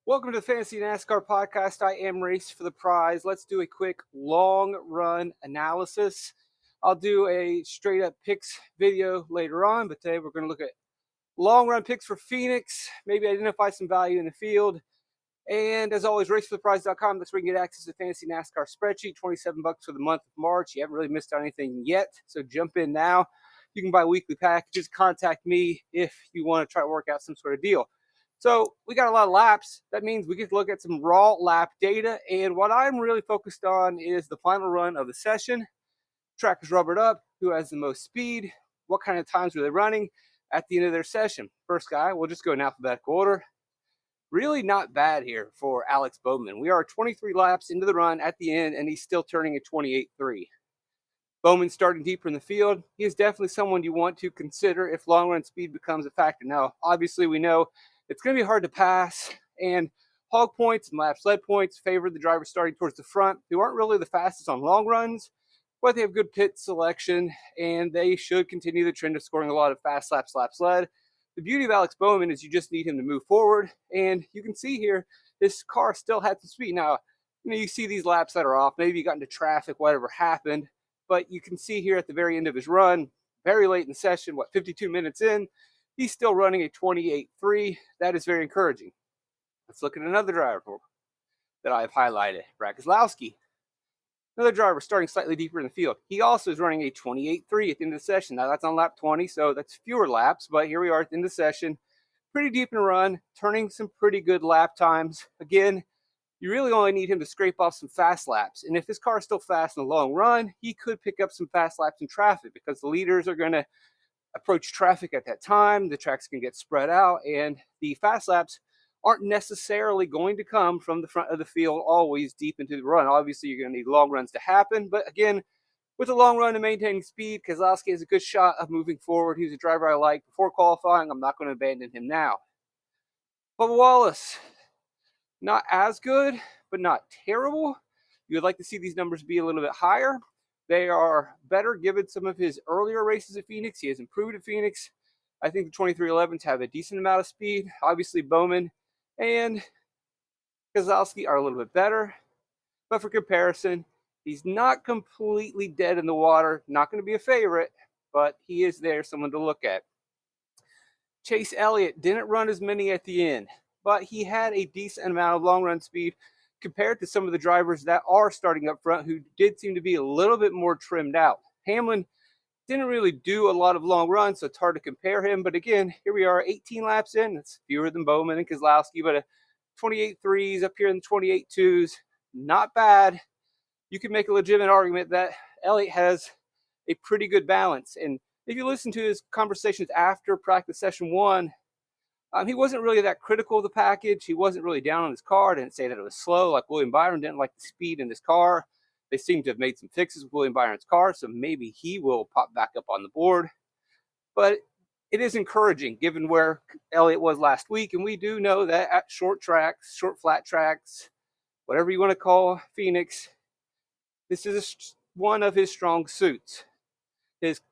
Welcome to the Fantasy NASCAR podcast. I am Race for the Prize. Let's do a quick long run analysis. I'll do a straight up picks video later on, but today we're going to look at long run picks for Phoenix, maybe identify some value in the field. And as always, racefortheprize.com. That's where you can get access to Fantasy NASCAR Spreadsheet, $27 for the month of March. You haven't really missed out anything yet, so jump in now. You can buy weekly packages. Contact me if you want to try to work out some sort of deal. So we got a lot of laps. That means we get to look at some raw lap data. And what I'm really focused on is the final run of the session. Track is rubbered up. Who has the most speed? What kind of times are they running at the end of their session? First guy, we'll just go in alphabetical order. Really not bad here for Alex Bowman. We are 23 laps into the run at the end, and he's still turning a 28.3. Bowman starting deeper in the field. He is definitely someone you want to consider if long run speed becomes a factor. Now, obviously, we know it's going to be hard to pass, and hog points and lap sled points favor the driver starting towards the front, who aren't really the fastest on long runs, but they have good pit selection, and they should continue the trend of scoring a lot of fast laps, lap sled. The beauty of Alex Bowman is you just need him to move forward, and you can see here this car still had some speed. Now, you see these laps that are off. Maybe you got into traffic, whatever happened, but you can see here at the very end of his run, very late in the session, 52 minutes in, he's still running a 28.3. That is very encouraging. Let's look at another driver that I've highlighted, Brad Keselowski. Another driver starting slightly deeper in the field. He also is running a 28.3 at the end of the session. Now that's on lap 20, so that's fewer laps, but here we are at the end of the session. Pretty deep in the run, turning some pretty good lap times. Again, you really only need him to scrape off some fast laps. And if his car is still fast in the long run, he could pick up some fast laps in traffic because the leaders are going to approach traffic at that time. The tracks can get spread out, and the fast laps aren't necessarily going to come from the front of the field always deep into the run. Obviously, you're going to need long runs to happen, but again, with a long run and maintaining speed, Keselowski has a good shot of moving forward. He's a driver I like before qualifying. I'm not going to abandon him now. Bubba Wallace, not as good, but not terrible. You would like to see these numbers be a little bit higher. They are better given some of his earlier races at Phoenix. He has improved at Phoenix. I think the 2311s have a decent amount of speed. Obviously, Bowman and Keselowski are a little bit better. But for comparison, he's not completely dead in the water. Not going to be a favorite, but he is there, someone to look at. Chase Elliott didn't run as many at the end, but he had a decent amount of long run speed compared to some of the drivers that are starting up front who did seem to be a little bit more trimmed out. Hamlin didn't really do a lot of long runs, so it's hard to compare him. But again, here we are 18 laps in. It's fewer than Bowman and Keselowski, but a 28.3s up here in the 28.2s. Not bad. You can make a legitimate argument that Elliott has a pretty good balance. And if you listen to his conversations after practice session one, he wasn't really that critical of the package. He wasn't really down on his car. Didn't say that it was slow. Like William Byron didn't like the speed in his car. They seem to have made some fixes with William Byron's car, so maybe he will pop back up on the board. But it is encouraging given where Elliott was last week, and we do know that at short tracks, short flat tracks, whatever you want to call Phoenix, this is one of his strong suits. His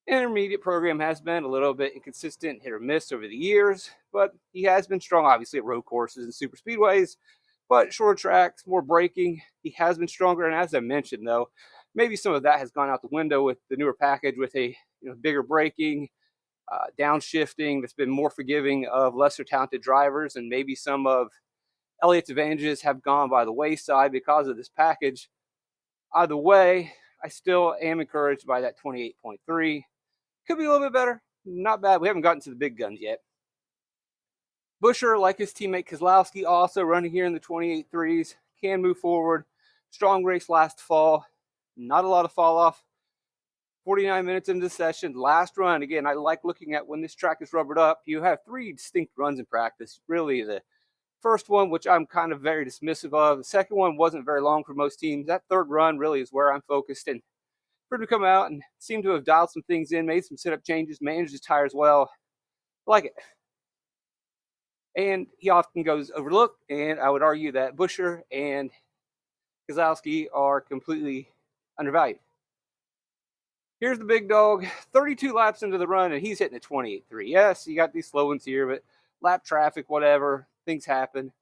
intermediate program has been a little bit inconsistent, hit or miss over the years, but he has been strong, obviously, at road courses and super speedways. But short tracks, more braking, he has been stronger. And as I mentioned, though, maybe some of that has gone out the window with the newer package with a bigger braking, downshifting that's been more forgiving of lesser talented drivers. And maybe some of Elliott's advantages have gone by the wayside because of this package. Either way, I still am encouraged by that 28.3. Could be a little bit better. Not bad. We haven't gotten to the big guns yet. Buescher, like his teammate Keselowski, also running here in the 28.3s, can move forward. Strong race last fall. Not a lot of fall off. 49 minutes into the session. Last run. Again, I like looking at when this track is rubbered up. You have three distinct runs in practice. Really, the first one, which I'm kind of very dismissive of. The second one wasn't very long for most teams. That third run really is where I'm focused. And for him to come out and seem to have dialed some things in, made some setup changes, managed his tires well. I like it. And he often goes overlooked, and I would argue that Buescher and Keselowski are completely undervalued. Here's the big dog, 32 laps into the run, and he's hitting a 28.3. Yes, you got these slow ones here, but lap traffic, whatever, things happen.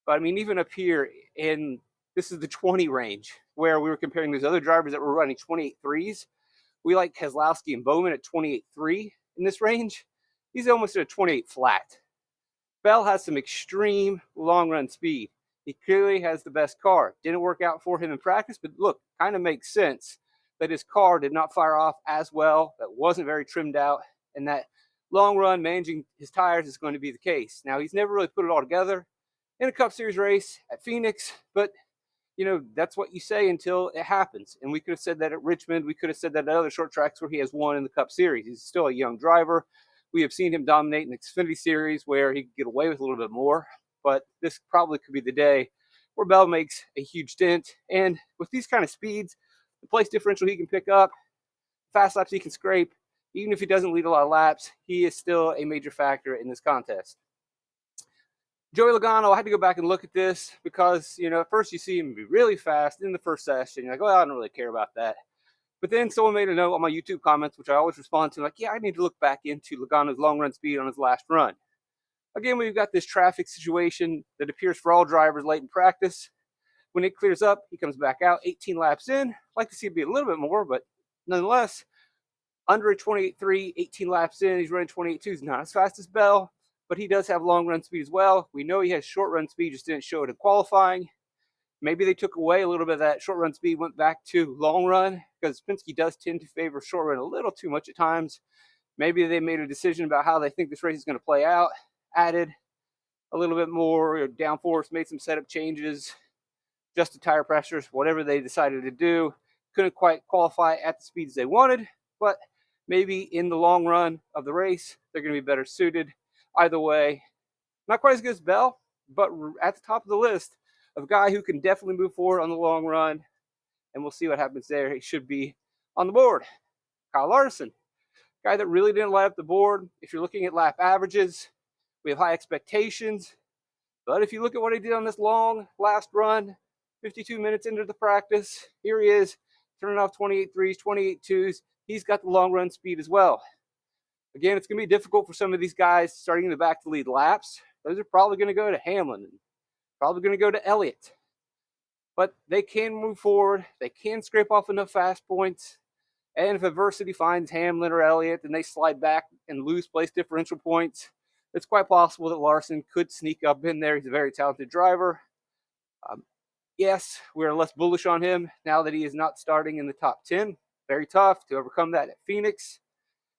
But I mean, even up here in this is the 20 range where we were comparing those other drivers that were running 28.3s. We like Keselowski and Bowman at 28.3 in this range. He's almost at a 28 flat. Bell has some extreme long run speed. He clearly has the best car. Didn't work out for him in practice, but look, kind of makes sense that his car did not fire off as well, that wasn't very trimmed out, and that long run managing his tires is going to be the case. Now, he's never really put it all together in a Cup Series race at Phoenix, but that's what you say until it happens. And we could have said that at Richmond. We could have said that at other short tracks where he has won in the Cup Series. He's still a young driver. We have seen him dominate in the Xfinity Series where he could get away with a little bit more. But this probably could be the day where Bell makes a huge dent. And with these kind of speeds, the place differential he can pick up, fast laps he can scrape, even if he doesn't lead a lot of laps, he is still a major factor in this contest. Joey Logano, I had to go back and look at this because, at first you see him be really fast in the first session. You're like, well, I don't really care about that. But then someone made a note on my YouTube comments, which I always respond to, like, yeah, I need to look back into Logano's long run speed on his last run. Again, we've got this traffic situation that appears for all drivers late in practice. When it clears up, he comes back out 18 laps in. I'd like to see it be a little bit more, but nonetheless, under a 28.3, 18 laps in, he's running 28.2s. Not as fast as Bell, but he does have long run speed as well. We know he has short run speed, just didn't show it in qualifying. Maybe they took away a little bit of that short run speed, went back to long run, because Penske does tend to favor short run a little too much at times. Maybe they made a decision about how they think this race is going to play out, added a little bit more downforce, made some setup changes, adjusted tire pressures, whatever they decided to do. Couldn't quite qualify at the speeds they wanted, but maybe in the long run of the race, they're going to be better suited. Either way, not quite as good as Bell, but at the top of the list of a guy who can definitely move forward on the long run, and we'll see what happens there. He should be on the board. Kyle Larson, guy that really didn't light up the board. If you're looking at lap averages, we have high expectations. But if you look at what he did on this long last run, 52 minutes into the practice, here he is, turning off 28.3s, 28.2s. He's got the long run speed as well. Again, it's going to be difficult for some of these guys starting in the back to lead laps. Those are probably going to go to Hamlin, and probably going to go to Elliott. But they can move forward. They can scrape off enough fast points. And if adversity finds Hamlin or Elliott, then they slide back and lose place differential points. It's quite possible that Larson could sneak up in there. He's a very talented driver. Yes, we're less bullish on him now that he is not starting in the top 10. Very tough to overcome that at Phoenix.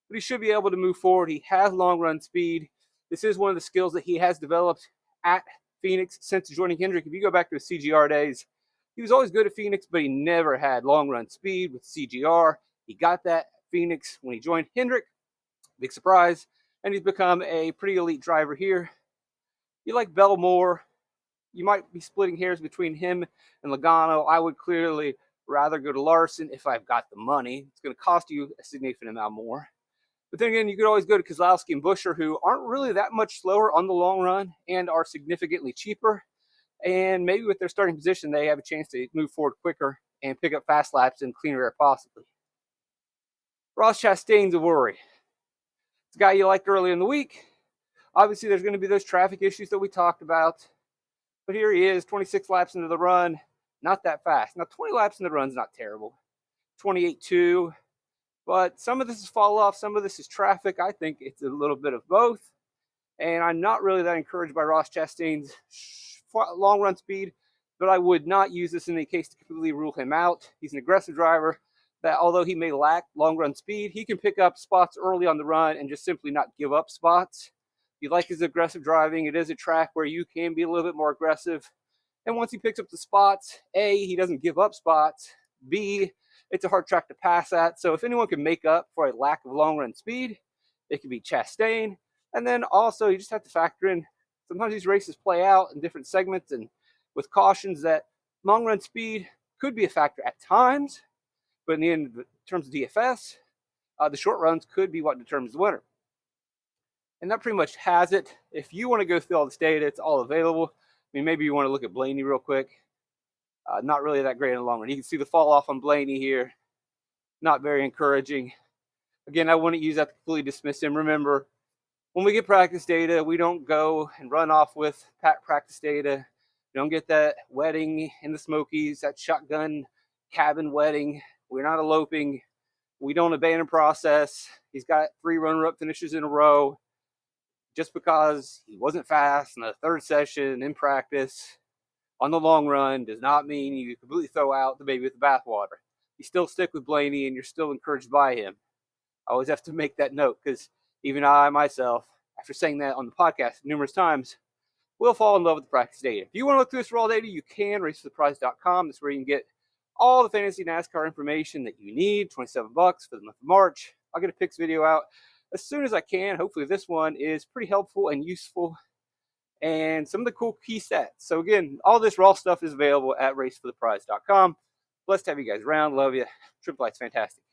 But he should be able to move forward. He has long run speed. This is one of the skills that he has developed at Phoenix since joining Hendrick. If you go back to his CGR days, he was always good at Phoenix, but he never had long run speed with CGR. He got that at Phoenix when he joined Hendrick. Big surprise. And he's become a pretty elite driver here. You like Bell more. You might be splitting hairs between him and Logano. I would clearly rather go to Larson if I've got the money. It's going to cost you a significant amount more. But then again, you could always go to Keselowski and Buescher, who aren't really that much slower on the long run and are significantly cheaper. And maybe with their starting position, they have a chance to move forward quicker and pick up fast laps in cleaner air possibly. Ross Chastain's a worry. It's a guy you liked early in the week. Obviously, there's going to be those traffic issues that we talked about. But here he is, 26 laps into the run. Not that fast. Now, 20 laps in the run is not terrible. 28.2. But some of this is fall off. Some of this is traffic. I think it's a little bit of both. And I'm not really that encouraged by Ross Chastain's long run speed. But I would not use this in the case to completely rule him out. He's an aggressive driver that, although he may lack long run speed, he can pick up spots early on the run and just simply not give up spots. If you like his aggressive driving, it is a track where you can be a little bit more aggressive. And once he picks up the spots, A, he doesn't give up spots. B, it's a hard track to pass at. So if anyone can make up for a lack of long run speed, it could be Chastain. And then also you just have to factor in sometimes these races play out in different segments and with cautions that long run speed could be a factor at times. But in the end, in terms of DFS, the short runs could be what determines the winner. And that pretty much has it. If you want to go through all this data, it's all available. I mean, maybe you want to look at Blaney real quick. Not really that great in the long run. You can see the fall off on Blaney here. Not very encouraging. Again, I wouldn't use that to completely dismiss him. Remember, when we get practice data, we don't go and run off with practice data You don't get that wedding in the Smokies, that shotgun cabin wedding. We're not eloping. We don't abandon process. He's got 3 runner-up finishes in a row. Just because he wasn't fast in the 3rd session in practice on the long run does not mean you completely throw out the baby with the bathwater. You still stick with Blaney and you're still encouraged by him. I always have to make that note because even I myself, after saying that on the podcast numerous times, will fall in love with the practice data. If you want to look through this raw data, you can, racefortheprize.com. That's where you can get all the fantasy NASCAR information that you need, $27 for the month of March. I'll get a picks video out as soon as I can. Hopefully this one is pretty helpful and useful, and some of the cool key stats. So again, all this raw stuff is available at racefortheprize.com. Blessed to have you guys around. Love you. Triple Light's fantastic.